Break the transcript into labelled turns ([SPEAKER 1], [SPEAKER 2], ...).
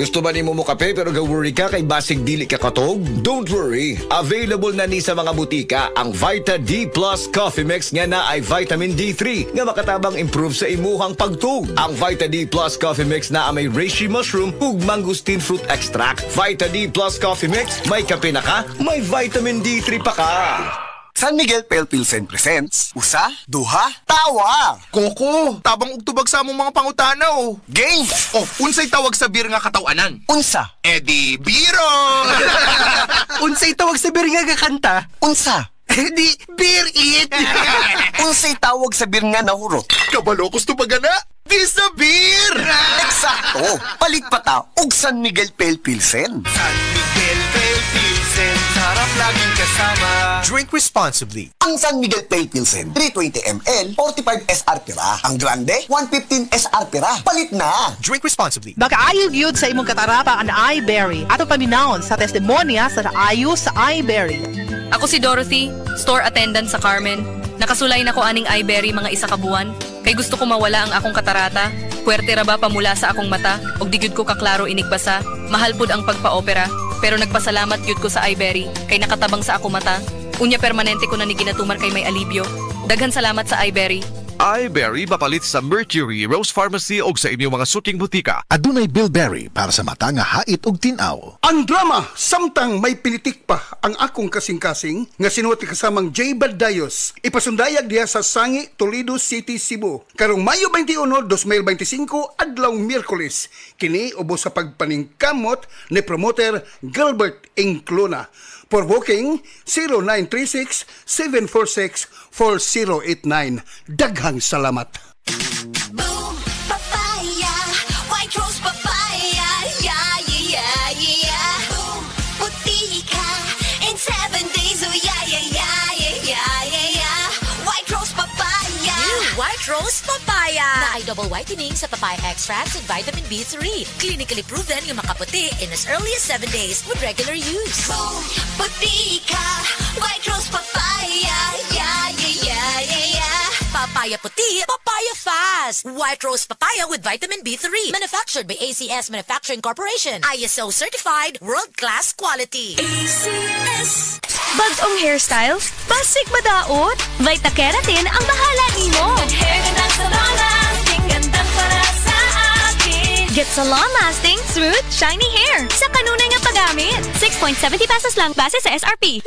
[SPEAKER 1] Gusto ba ni mo kape pero ga-worry ka kay basig dili ka katog? Don't worry. Available na ni sa mga butika ang Vita D Plus Coffee Mix nga na ay vitamin D3 nga makatabang improve sa imuhang pagtug. Ang Vita D Plus Coffee Mix na may reishi mushroom ug mangosteen fruit extract. Vita D Plus Coffee Mix, may kape na ka, may vitamin D3 pa ka.
[SPEAKER 2] San Miguel Pale Pilsen presents Usa, Duha, Tawa.
[SPEAKER 3] Koko, tabang ugtubag sa among mga pangutanaw.
[SPEAKER 2] Game.
[SPEAKER 3] Oh, unsay tawag sa beer nga katawanan?
[SPEAKER 2] Unsa.
[SPEAKER 3] Edi biro.
[SPEAKER 4] Unsay tawag sa beer nga kakanta?
[SPEAKER 2] Unsa.
[SPEAKER 3] Edi beer it.
[SPEAKER 2] Unsay tawag sa beer nga nahurot?
[SPEAKER 3] Kabalo gusto ba gana? Di sa beer.
[SPEAKER 2] Eksakto. Palit pa ta og San Miguel Pale Pilsen.
[SPEAKER 4] San Miguel Pale Pilsen, sarap laging kasama. Drink responsibly.
[SPEAKER 2] Ang San Miguel Pale Pilsen, 320 ml, 45 SRP ra. Ang Grande, 115 SRP ra. Palit na.
[SPEAKER 4] Drink responsibly.
[SPEAKER 5] Makaayog yun sa imong katarata ang iBerry. Ato paminahon sa testimonya sa ayo sa iBerry.
[SPEAKER 6] Ako si Dorothy, store attendant sa Carmen. Nakasulay na ko aning iBerry mga isa ka buwan. Kay gusto ko mawala ang akong katarata. Puwerte ra ba pamula sa akong mata? Og di gyud ko kaklaro inigbasa. Mahal pud ang pagpa-opera. Pero nagpasalamat gyud ko sa iBerry. Kay nakatabang sa akong mata. Unya permanente ko na ni ginatuman kay may alibyo. Daghan salamat sa iBerry.
[SPEAKER 7] iBerry mapalit sa Mercury, Rose Pharmacy o sa inyong mga suking butika.
[SPEAKER 8] Adunay Bilberry para sa mata nga hait og tinaw.
[SPEAKER 9] Ang drama, samtang may pinitik pa ang akong kasing-kasing nga sinuot kasamang J. Baldayos. Ipasundayag diha sa Sangi, Toledo City, Cebu. Karong Mayo 21, 2025, adlawng Miyerkules. Kini ubos sa pagpaningkamot ni promoter Gilbert Inclona. For booking, 0936-746-4089. Daghang salamat.
[SPEAKER 10] Boom, papaya, white rose papaya, yeah, yeah, yeah. Boom, puti ka in 7 days, oh yeah, yeah, yeah, yeah, yeah, yeah. White rose papaya.
[SPEAKER 11] New white rose papaya. Na ay double whitening sa papaya extracts and vitamin B3. Clinically proven yung makaputi in as early as 7 days with regular use.
[SPEAKER 10] Boom, puti ka, white rose papaya, yeah, yeah, yeah, yeah, yeah.
[SPEAKER 11] Papaya puti, papaya fast. White rose papaya with vitamin B3. Manufactured by ACS Manufacturing Corporation. ISO certified, world-class quality.
[SPEAKER 10] ACS.
[SPEAKER 12] Bagong hairstyles? Basig madaot? Vita Keratin ang bahala nimo.
[SPEAKER 10] Hair gandang salon, gandang para sa akin.
[SPEAKER 12] Get salon-lasting, smooth, shiny hair sa kanunay nga paggamit. 6.70 pesos lang base sa SRP.